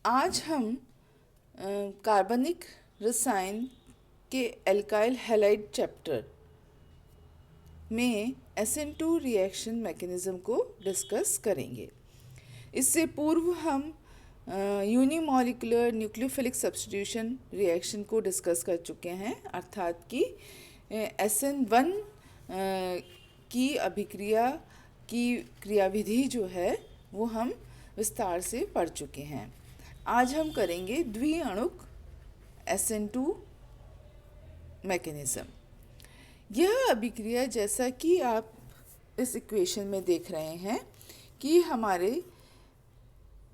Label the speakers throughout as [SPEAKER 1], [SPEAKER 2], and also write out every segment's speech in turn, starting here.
[SPEAKER 1] आज हम कार्बनिक रसायन के एल्काइल हैलाइड चैप्टर में SN2 रिएक्शन मैकेनिज़्म को डिस्कस करेंगे। इससे पूर्व हम यूनिमॉलिक्यूलर न्यूक्लियोफिलिक सब्स्टिट्यूशन रिएक्शन को डिस्कस कर चुके हैं, अर्थात कि SN1 की अभिक्रिया की क्रियाविधि जो है वो हम विस्तार से पढ़ चुके हैं। आज हम करेंगे द्विअणुक SN2 मैकेनिज़्म। यह अभिक्रिया, जैसा कि आप इस इक्वेशन में देख रहे हैं, कि हमारे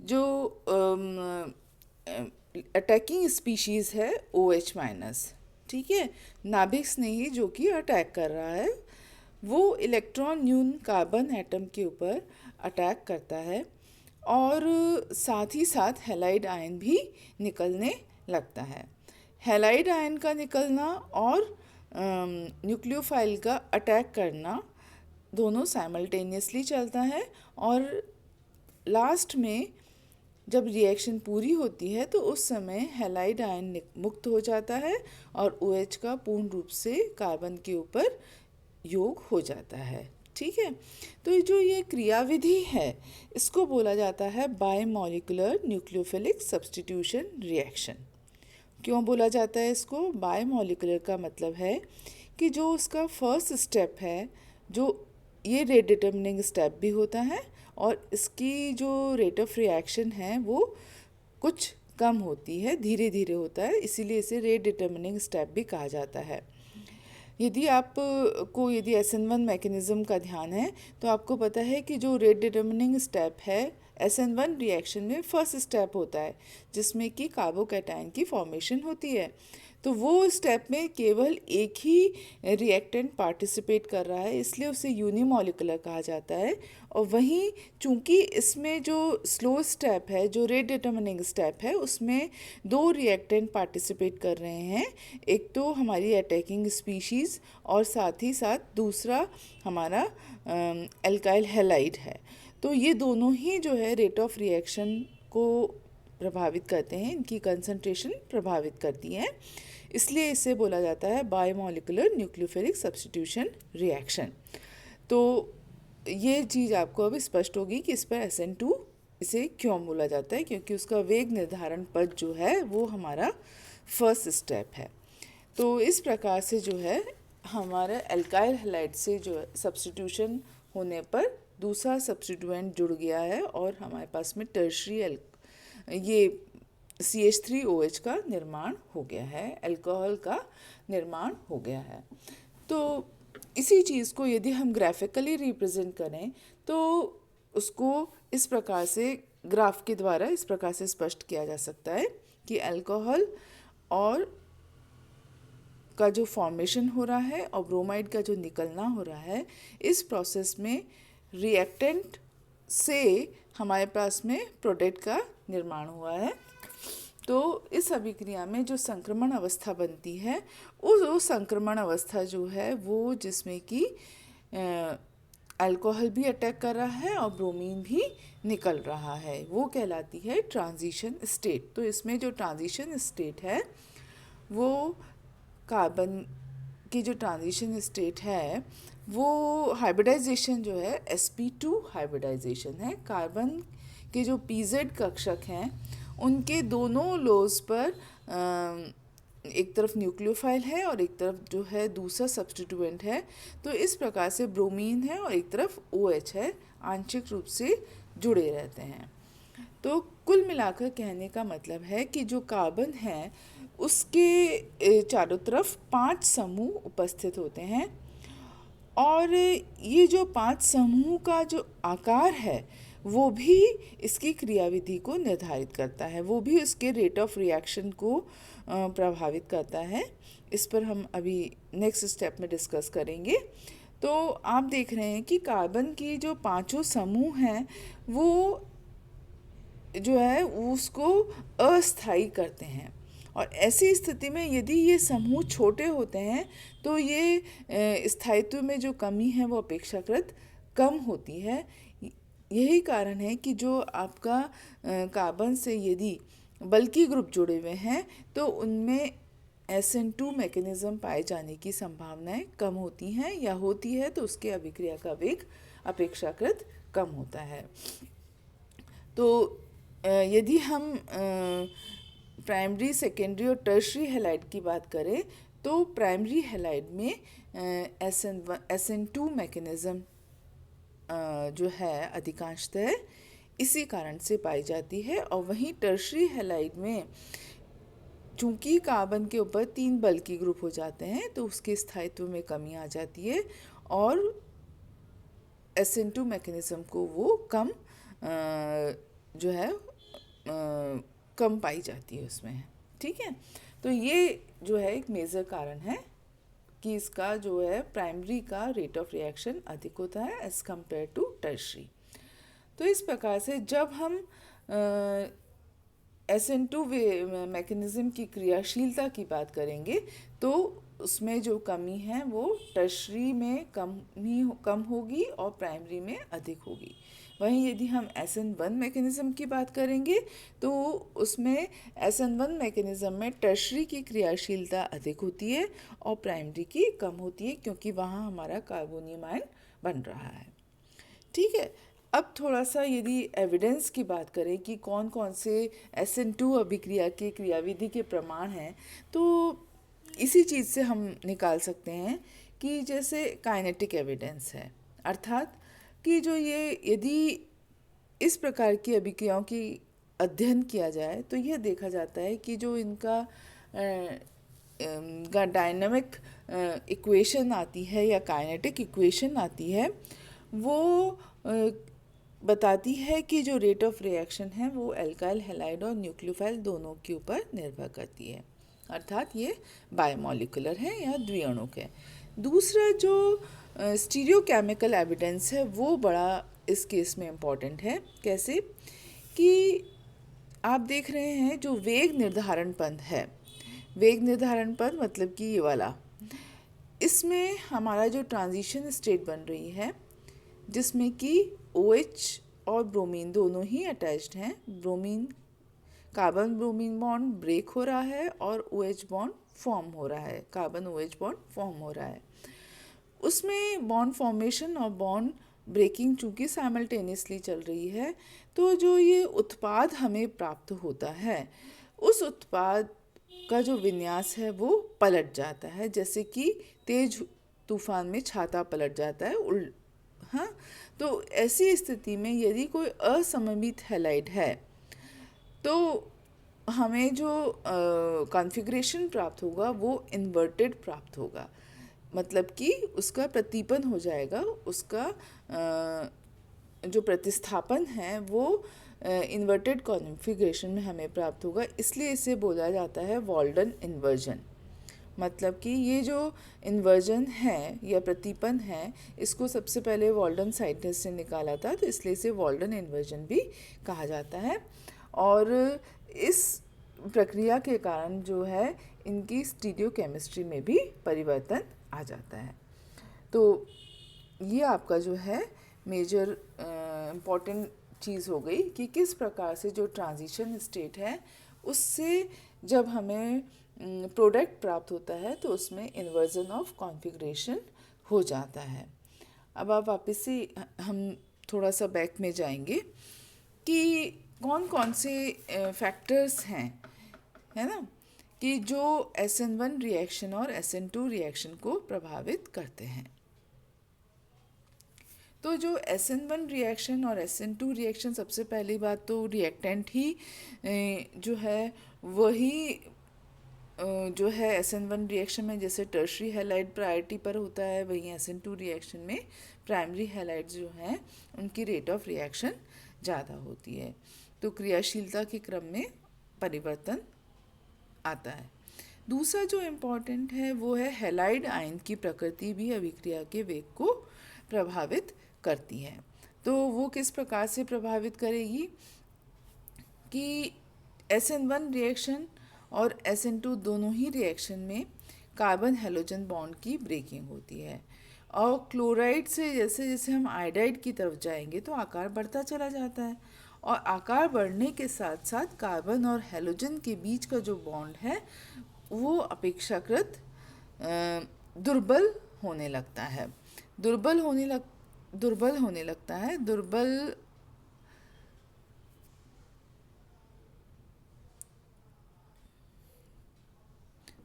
[SPEAKER 1] जो अटैकिंग स्पीशीज़ है OH माइनस, ठीक है, नाभिक स्नेही जो कि अटैक कर रहा है, वो इलेक्ट्रॉन न्यून कार्बन एटम के ऊपर अटैक करता है और साथ ही साथ हैलाइड आयन भी निकलने लगता है। हैलाइड आयन का निकलना और न्यूक्लियोफाइल का अटैक करना दोनों साइमल्टेनियसली चलता है और लास्ट में जब रिएक्शन पूरी होती है तो उस समय हैलाइड आयन मुक्त हो जाता है और OH का पूर्ण रूप से कार्बन के ऊपर योग हो जाता है। ठीक है, तो जो ये क्रियाविधि है इसको बोला जाता है बायमॉलिक्यूलर न्यूक्लियोफिलिक सब्स्टिट्यूशन रिएक्शन। क्यों बोला जाता है इसको? बायमॉलिक्यूलर का मतलब है कि जो उसका फर्स्ट स्टेप है, जो ये रेट डिटर्मिनिंग स्टेप भी होता है और इसकी जो रेट ऑफ रिएक्शन है वो कुछ कम होती है, धीरे धीरे होता है, इसीलिए इसे रेट डिटर्मिनिंग स्टेप भी कहा जाता है। यदि यदि SN1 मैकेनिज़्म का ध्यान है तो आपको पता है कि जो रेट डिटर्मिनिंग स्टेप है SN1 रिएक्शन में फर्स्ट स्टेप होता है, जिसमें कि कार्बोकैटायन की फॉर्मेशन होती है। तो वो स्टेप में केवल एक ही रिएक्टेंट पार्टिसिपेट कर रहा है, इसलिए उसे यूनिमॉलिक्यूलर कहा जाता है। और वहीं चूंकि इसमें जो स्लो स्टेप है, जो रेट डिटर्मिनिंग स्टेप है, उसमें दो रिएक्टेंट पार्टिसिपेट कर रहे हैं, एक तो हमारी अटैकिंग स्पीशीज़ और साथ ही साथ दूसरा हमारा एल्काइल हैलाइड है। तो ये दोनों ही जो है रेट ऑफ रिएक्शन को प्रभावित करते हैं, इनकी कंसंट्रेशन प्रभावित करती है, इसलिए इसे बोला जाता है बायमॉलिक्यूलर न्यूक्लियोफिलिक सब्स्टिट्यूशन रिएक्शन। तो ये चीज़ आपको अब स्पष्ट होगी कि इस पर SN2 इसे क्यों बोला जाता है, क्योंकि उसका वेग निर्धारण पद जो है वो हमारा फर्स्ट स्टेप है। तो इस प्रकार से जो है हमारा एल्काइल हैलाइड से जो सब्स्टिट्यूशन होने पर दूसरा सब्स्टिट्यूएंट जुड़ गया है और हमारे पास में टर्शरी ये CH3OH का निर्माण हो गया है, अल्कोहल का निर्माण हो गया है। तो इसी चीज़ को यदि हम ग्राफिकली रिप्रेजेंट करें तो उसको इस प्रकार से ग्राफ के द्वारा इस प्रकार से स्पष्ट किया जा सकता है कि अल्कोहल और का जो फॉर्मेशन हो रहा है और ब्रोमाइड का जो निकलना हो रहा है, इस प्रोसेस में रिएक्टेंट से हमारे पास में प्रोडक्ट का निर्माण हुआ है। तो इस अभिक्रिया में जो संक्रमण अवस्था बनती है, वो संक्रमण अवस्था जो है वो जिसमें कि अल्कोहल भी अटैक कर रहा है और ब्रोमीन भी निकल रहा है, वो कहलाती है ट्रांजिशन स्टेट। तो इसमें जो ट्रांजिशन स्टेट है वो कार्बन की जो ट्रांजिशन स्टेट है वो हाइब्रिडाइजेशन जो है sp2 हाइब्रिडाइजेशन है। कार्बन के जो pz कक्षक हैं उनके दोनों लोज पर एक तरफ न्यूक्लियोफाइल है और एक तरफ जो है दूसरा सब्स्टिट्यूएंट है। तो इस प्रकार से ब्रोमीन है और एक तरफ OH है, आंशिक रूप से जुड़े रहते हैं। तो कुल मिलाकर कहने का मतलब है कि जो कार्बन है उसके चारों तरफ 5 समूह उपस्थित होते हैं और ये जो 5 समूह का जो आकार है वो भी इसकी क्रियाविधि को निर्धारित करता है, वो भी उसके रेट ऑफ रिएक्शन को प्रभावित करता है। इस पर हम अभी नेक्स्ट स्टेप में डिस्कस करेंगे। तो आप देख रहे हैं कि कार्बन की जो 5 समूह हैं वो जो है उसको अस्थायी करते हैं और ऐसी स्थिति में यदि ये समूह छोटे होते हैं तो ये स्थायित्व में जो कमी है वो अपेक्षाकृत कम होती है। यही कारण है कि जो आपका कार्बन से यदि बल्कि ग्रुप जुड़े हुए हैं तो उनमें SN2 मैकेनिज्म पाए जाने की संभावनाएं कम होती हैं, या होती है तो उसके अभिक्रिया का वेग अपेक्षाकृत कम होता है। तो यदि हम प्राइमरी, सेकेंडरी और टर्शरी हैलाइड की बात करें तो प्राइमरी हैलाइड में SN2 मैकेनिज्म जो है अधिकांशतः इसी कारण से पाई जाती है, और वहीं टर्शरी हैलाइड में चूंकि कार्बन के ऊपर 3 बल्की ग्रुप हो जाते हैं तो उसके स्थायित्व में कमी आ जाती है और SN2 मैकेनिज्म को वो कम जो है कम पाई जाती है उसमें। ठीक है, तो ये जो है एक मेजर कारण है कि इसका जो है प्राइमरी का रेट ऑफ रिएक्शन अधिक होता है एज कंपेयर टू टर्शरी। तो इस प्रकार से जब हम SN2 मैकेनिज्म की क्रियाशीलता की बात करेंगे तो उसमें जो कमी है वो टर्शरी में कम होगी और प्राइमरी में अधिक होगी। वहीं यदि हम SN1 मैकेनिज्म की बात करेंगे तो उसमें SN1 मैकेनिज्म में टर्शरी की क्रियाशीलता अधिक होती है और प्राइमरी की कम होती है, क्योंकि वहाँ हमारा कार्बोनियम आयन बन रहा है। ठीक है, अब थोड़ा सा यदि एविडेंस की बात करें कि कौन कौन से SN2 अभिक्रिया के क्रियाविधि के प्रमाण हैं, तो इसी चीज़ से हम निकाल सकते हैं कि जैसे काइनेटिक एविडेंस है, अर्थात कि जो ये यदि इस प्रकार की अभिक्रियाओं की अध्ययन किया जाए तो यह देखा जाता है कि जो इनका डायनामिक इक्वेशन आती है या काइनेटिक इक्वेशन आती है वो बताती है कि जो रेट ऑफ रिएक्शन है वो एल्काइल हैलाइड और न्यूक्लियोफाइल दोनों के ऊपर निर्भर करती है, अर्थात ये बायोमोलिकुलर है या द्विअणुक है। दूसरा जो स्टीरियोकेमिकल एविडेंस है वो बड़ा इस केस में इम्पॉर्टेंट है। कैसे कि आप देख रहे हैं जो वेग निर्धारण पद है, वेग निर्धारण पद मतलब कि ये वाला, इसमें हमारा जो ट्रांजिशन स्टेट बन रही है जिसमें कि OH और ब्रोमीन दोनों ही अटैच्ड हैं, bromine carbon bromine bond break हो रहा है और OH बॉन्ड फॉर्म हो रहा है, कार्बन OH बॉन्ड फॉर्म हो रहा है। उसमें बॉन्ड फॉर्मेशन और बॉन्ड ब्रेकिंग चूँकि साइमल्टेनियसली चल रही है तो जो ये उत्पाद हमें प्राप्त होता है उस उत्पाद का जो विन्यास है वो पलट जाता है, जैसे कि तेज तूफान में छाता पलट जाता है हाँ, तो ऐसी स्थिति में यदि कोई असममित हैलाइड है तो हमें जो कॉन्फ़िगरेशन प्राप्त होगा वो इन्वर्टेड प्राप्त होगा, मतलब कि उसका प्रतिपन हो जाएगा, उसका जो प्रतिस्थापन है वो इन्वर्टेड कॉन्फ़िगरेशन में हमें प्राप्त होगा। इसलिए इसे बोला जाता है वॉल्डन इन्वर्जन। मतलब कि ये जो इन्वर्जन है या प्रतिपन है इसको सबसे पहले वॉल्डन साइटस से निकाला था, तो इसलिए इसे वॉल्डन इन्वर्जन भी कहा जाता है। और इस प्रक्रिया के कारण जो है इनकी स्टीरियोकेमिस्ट्री में भी परिवर्तन आ जाता है। तो ये आपका जो है मेजर इम्पॉर्टेंट चीज़ हो गई कि किस प्रकार से जो ट्रांजिशन स्टेट है उससे जब हमें प्रोडक्ट प्राप्त होता है तो उसमें इन्वर्जन ऑफ कॉन्फ़िगरेशन हो जाता है। अब आप वापस से हम थोड़ा सा बैक में जाएंगे कि कौन कौन से फैक्टर्स हैं, है ना, कि जो SN1 रिएक्शन और SN2 रिएक्शन को प्रभावित करते हैं। तो जो SN1 रिएक्शन और SN2 रिएक्शन, सबसे पहली बात तो रिएक्टेंट ही जो है वही जो है SN1 रिएक्शन में जैसे टर्शरी हैलाइड प्रायोरिटी पर होता है, वहीं SN2 रिएक्शन में प्राइमरी हैलाइड जो हैं उनकी रेट ऑफ रिएक्शन ज़्यादा होती है, तो क्रियाशीलता के क्रम में परिवर्तन आता है। दूसरा जो इम्पॉर्टेंट है वो है हैलाइड आयन की प्रकृति भी अभिक्रिया के वेग को प्रभावित करती है। तो वो किस प्रकार से प्रभावित करेगी कि SN1 रिएक्शन और SN2 दोनों ही रिएक्शन में कार्बन हैलोजन बॉन्ड की ब्रेकिंग होती है और क्लोराइड से जैसे जैसे हम आयोडाइड की तरफ जाएंगे तो आकार बढ़ता चला जाता है, और आकार बढ़ने के साथ साथ कार्बन और हैलोजन के बीच का जो बॉन्ड है वो अपेक्षाकृत दुर्बल होने लगता है। दुर्बल होने लग दुर्बल होने लगता है।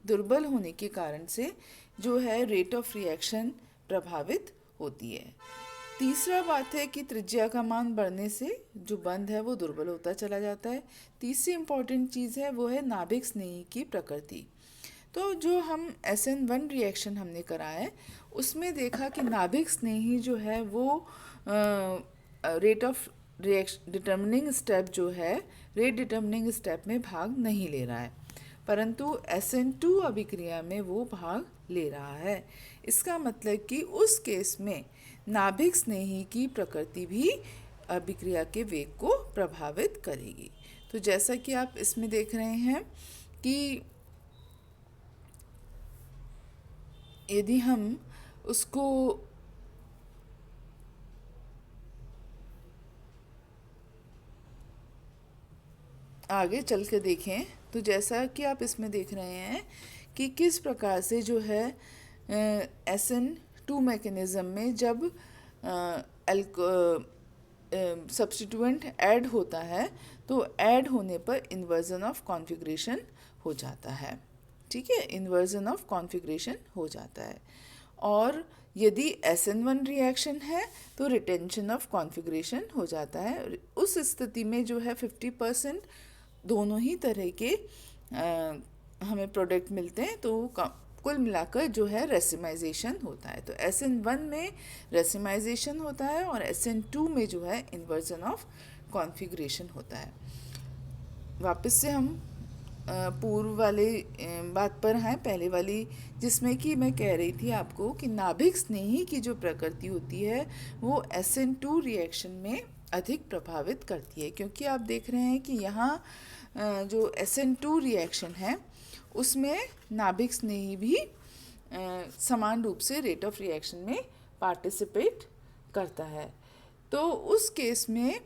[SPEAKER 1] दुर्बल होने के कारण से जो है रेट ऑफ रिएक्शन प्रभावित होती है। तीसरा बात है कि त्रिज्या का मान बढ़ने से जो बंध है वो दुर्बल होता चला जाता है। तीसरी इम्पॉर्टेंट चीज़ है वो है नाभिक स्नेही की प्रकृति। तो जो हम SN1 रिएक्शन हमने करा है उसमें देखा कि नाभिक स्नेही जो है वो rate of reaction determining step जो है रेट डिटर्मिनिंग स्टेप में भाग नहीं ले रहा है, परंतु SN2 अभिक्रिया में वो भाग ले रहा है। इसका मतलब कि उस केस में नाभिक स्नेही की प्रकृति भी अभिक्रिया के वेग को प्रभावित करेगी। तो जैसा कि आप इसमें देख रहे हैं कि यदि हम उसको आगे चल के देखें तो जैसा कि आप इसमें देख रहे हैं कि किस प्रकार से जो है SN2 मैकेनिज़्म में जब सब्स्टिट्यूएंट ऐड होता है तो ऐड होने पर इन्वर्जन ऑफ कॉन्फ़िगरेशन हो जाता है। ठीक है, इन्वर्जन ऑफ कॉन्फ़िगरेशन हो जाता है। और यदि SN1 रिएक्शन है तो रिटेंशन ऑफ कॉन्फ़िगरेशन हो जाता है। उस स्थिति में जो है 50% दोनों ही तरह के हमें प्रोडक्ट मिलते हैं, तो कुल मिलाकर जो है रेसिमाइजेशन होता है। तो SN1 में रेसिमाइजेशन होता है और SN2 में जो है इन्वर्जन ऑफ कॉन्फ़िगरेशन होता है। वापस से हम पूर्व वाले बात पर हैं, पहले वाली, जिसमें कि मैं कह रही थी आपको कि नाभिक स्नेही की जो प्रकृति होती है वो SN2 रिएक्शन में अधिक प्रभावित करती है, क्योंकि आप देख रहे हैं कि यहाँ जो SN2 रिएक्शन है उसमें नाभिक स्नेही भी समान रूप से रेट ऑफ रिएक्शन में पार्टिसिपेट करता है। तो उस केस में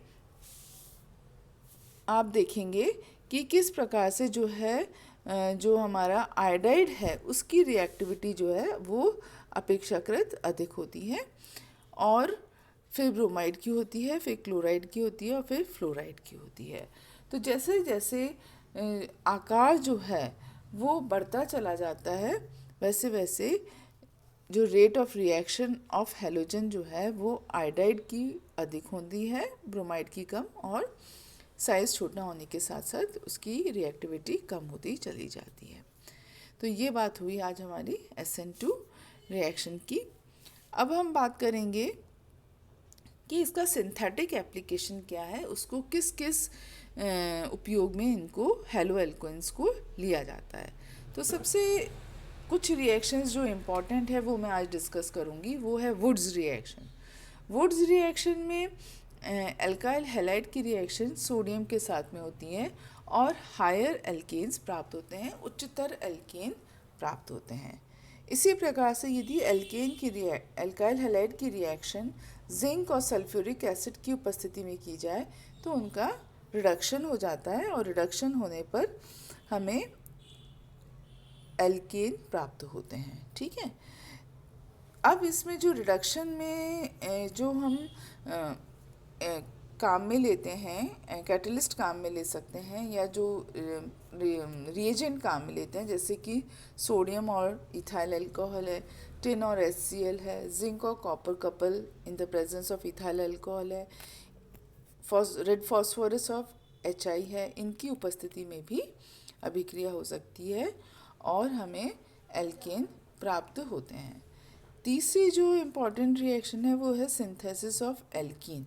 [SPEAKER 1] आप देखेंगे कि किस प्रकार से जो है जो हमारा आयोडाइड है उसकी रिएक्टिविटी जो है वो अपेक्षाकृत अधिक होती है, और फिर ब्रोमाइड की होती है, फिर क्लोराइड की होती है और फिर फ्लोराइड की होती है। तो जैसे जैसे आकार जो है वो बढ़ता चला जाता है वैसे वैसे जो rate of reaction of halogen जो है वो आयोडाइड की अधिक होती है, ब्रोमाइड की कम, और साइज़ छोटा होने के साथ साथ उसकी रिएक्टिविटी कम होती चली जाती है। तो ये बात हुई आज हमारी SN2 रिएक्शन की। अब हम बात करेंगे कि इसका सिंथेटिक एप्लीकेशन क्या है, उसको किस किस उपयोग में इनको हैलो एल्कोइंस को लिया जाता है। तो सबसे कुछ रिएक्शंस जो इम्पॉर्टेंट है वो मैं आज डिस्कस करूँगी, वो है वुड्स रिएक्शन। वुड्स रिएक्शन में एल्काइल हैलाइड की रिएक्शन सोडियम के साथ में होती है और हायर एल्केन्स प्राप्त होते हैं, उच्चतर एल्केन प्राप्त होते हैं। इसी प्रकार से यदि एल्काइल हैलाइड की रिएक्शन जिंक और सल्फ्यूरिक एसिड की उपस्थिति में की जाए तो उनका रिडक्शन हो जाता है, और रिडक्शन होने पर हमें एल्केन प्राप्त होते हैं। ठीक है, अब इसमें जो रिडक्शन में जो हम काम में लेते हैं, कैटलिस्ट काम में ले सकते हैं, या जो रिएजेंट काम में लेते हैं, जैसे कि सोडियम और इथाइल अल्कोहल है, टिन और HCl है, जिंक और copper couple in the presence of ethyl alcohol है, रेड फॉस्फोरस ऑफ HI है, इनकी उपस्थिति में भी अभिक्रिया हो सकती है और हमें एल्केन प्राप्त होते हैं। तीसरी जो इम्पॉर्टेंट रिएक्शन है वो है सिंथेसिस ऑफ एल्कीन।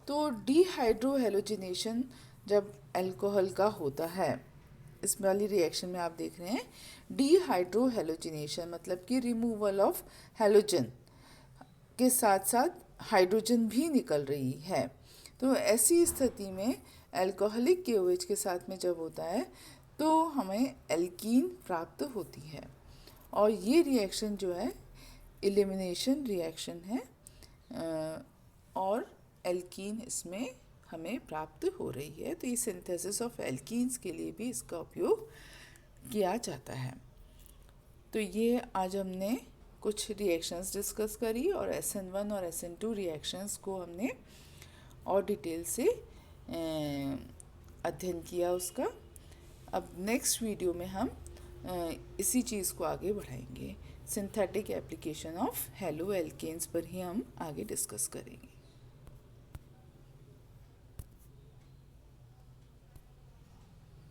[SPEAKER 1] तो डीहाइड्रोहेलोजिनेशन जब अल्कोहल का होता है, इस वाली रिएक्शन में आप देख रहे हैं डीहाइड्रोहेलोजिनेशन, मतलब कि रिमूवल ऑफ हैलोजन के साथ साथ हाइड्रोजन भी निकल रही है। तो ऐसी स्थिति में अल्कोहलिक KOH के साथ में जब होता है तो हमें एल्कीन प्राप्त होती है, और ये रिएक्शन जो है एलिमिनेशन रिएक्शन है और एल्कीन इसमें हमें प्राप्त हो रही है। तो ये सिंथेसिस ऑफ एल्कीन्स के लिए भी इसका उपयोग किया जाता है। तो ये आज हमने कुछ रिएक्शंस डिस्कस करी और SN1 और SN2 रिएक्शंस को हमने और डिटेल से अध्ययन किया उसका। अब नेक्स्ट वीडियो में हम इसी चीज़ को आगे बढ़ाएंगे। Synthetic application of halo alkanes पर ही हम आगे डिस्कस करेंगे।